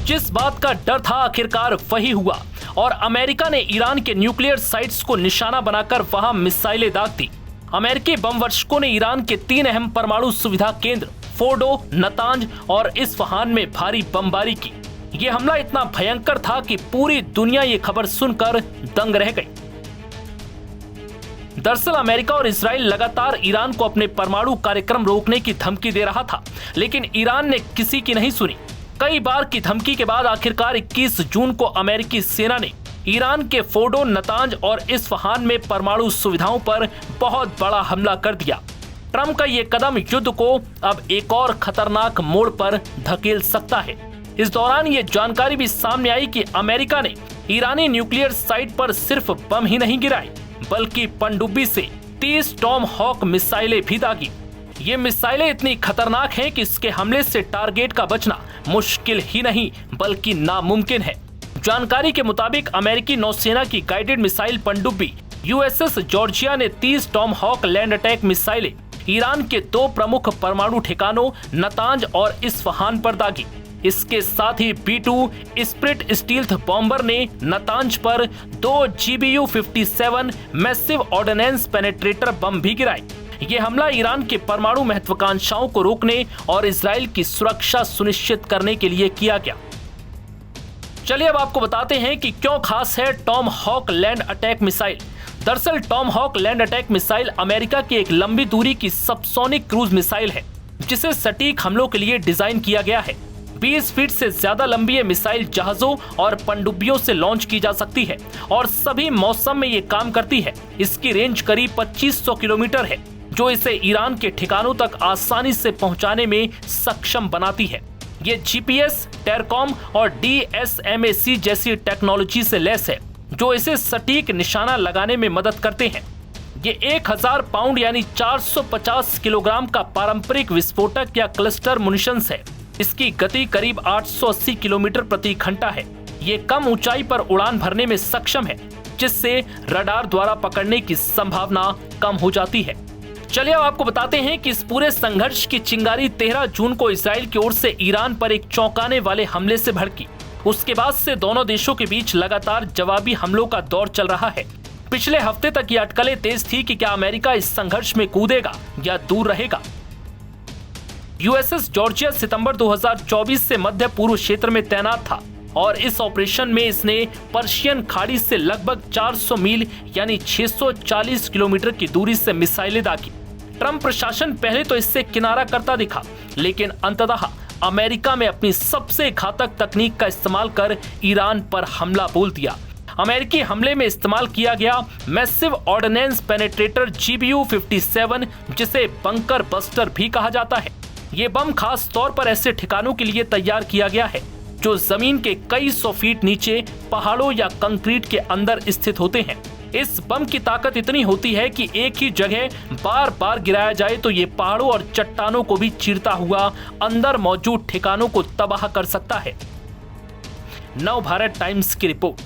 जिस बात का डर था आखिरकार वही हुआ और अमेरिका ने ईरान के न्यूक्लियर साइट्स को निशाना बनाकर वहां मिसाइलें दाग दी। अमेरिकी बम वर्षकों ने ईरान के 3 अहम परमाणु सुविधा केंद्र फोर्डो, नतांज और इस्फहान में भारी बमबारी की। ये हमला इतना भयंकर था कि पूरी दुनिया ये खबर सुनकर दंग रह गई। दरअसल अमेरिका और इजराइल लगातार ईरान को अपने परमाणु कार्यक्रम रोकने की धमकी दे रहा था, लेकिन ईरान ने किसी की नहीं सुनी। कई बार की धमकी के बाद आखिरकार 21 जून को अमेरिकी सेना ने ईरान के फोर्डो, नतांज और इस्फहान में परमाणु सुविधाओं पर बहुत बड़ा हमला कर दिया। ट्रंप का ये कदम युद्ध को अब एक और खतरनाक मोड़ पर धकेल सकता है। इस दौरान ये जानकारी भी सामने आई कि अमेरिका ने ईरानी न्यूक्लियर साइट पर सिर्फ बम ही नहीं गिराए, बल्कि पनडुब्बी से 30 टॉम हॉक मिसाइलें भी दागी। ये मिसाइलें इतनी खतरनाक हैं कि इसके हमले से टारगेट का बचना मुश्किल ही नहीं बल्कि नामुमकिन है। जानकारी के मुताबिक अमेरिकी नौसेना की गाइडेड मिसाइल पनडुब्बी USS जॉर्जिया ने 30 टॉम हॉक लैंड अटैक मिसाइलें ईरान के 2 प्रमुख परमाणु ठिकानों नतांज और इस्फहान पर दागी। इसके साथ ही B-2 स्प्रिट स्टील्थ बॉम्बर ने नतांज पर 2 GBU-57 मैसिव ऑर्डिनेंस पेनेट्रेटर बम भी गिराए। ये हमला ईरान के परमाणु महत्वाकांक्षाओं को रोकने और इजराइल की सुरक्षा सुनिश्चित करने के लिए किया गया। चलिए अब आपको बताते हैं कि क्यों खास है tomahawk land attack missile. दरअसल tomahawk land attack missile America की एक लंबी दूरी की सबसोनिक क्रूज मिसाइल है, जिसे सटीक हमलों के लिए डिजाइन किया गया है। 20 फीट से ज्यादा लंबी ये मिसाइल जहाजों और पनडुब्बियों से लॉन्च की जा सकती है और सभी मौसम में ये काम करती है। इसकी रेंज करीब 2500 किलोमीटर है, जो इसे ईरान के ठिकानों तक आसानी से पहुंचाने में सक्षम बनाती है। ये GPS, टेरकॉम और DSMAC जैसी टेक्नोलॉजी से लैस है, जो इसे सटीक निशाना लगाने में मदद करते हैं। ये 1000 पाउंड यानी 450 किलोग्राम का पारंपरिक विस्फोटक या क्लस्टर मुनिशंस है। इसकी गति करीब 880 किलोमीटर प्रति घंटा है। ये कम ऊंचाई पर उड़ान भरने में सक्षम है, जिससे रडार द्वारा पकड़ने की संभावना कम हो जाती है। चलिए अब आपको बताते हैं कि इस पूरे संघर्ष की चिंगारी 13 जून को इजराइल की ओर से ईरान पर एक चौंकाने वाले हमले से भड़की। उसके बाद से दोनों देशों के बीच लगातार जवाबी हमलों का दौर चल रहा है। पिछले हफ्ते तक ये अटकलें तेज थी कि क्या अमेरिका इस संघर्ष में कूदेगा या दूर रहेगा। USS जॉर्जिया सितंबर 2024 से मध्य पूर्व क्षेत्र में तैनात था और इस ऑपरेशन में इसने पर्शियन खाड़ी से लगभग 400 मील यानी 640 किलोमीटर की दूरी से मिसाइलें दागी। ट्रंप प्रशासन पहले तो इससे किनारा करता दिखा, लेकिन अंततः अमेरिका में अपनी सबसे घातक तकनीक का इस्तेमाल कर ईरान पर हमला बोल दिया। अमेरिकी हमले में इस्तेमाल किया गया मैसिव ऑर्डिनेंस पेनेट्रेटर GBU-57, जिसे बंकर बस्टर भी कहा जाता है। ये बम खास तौर पर ऐसे ठिकानों के लिए तैयार किया गया है जो जमीन के कई 100 फीट नीचे पहाड़ों या कंक्रीट के अंदर स्थित होते हैं। इस बम की ताकत इतनी होती है कि एक ही जगह बार बार गिराया जाए तो ये पहाड़ों और चट्टानों को भी चीरता हुआ अंदर मौजूद ठिकानों को तबाह कर सकता है। नव भारत टाइम्स की रिपोर्ट।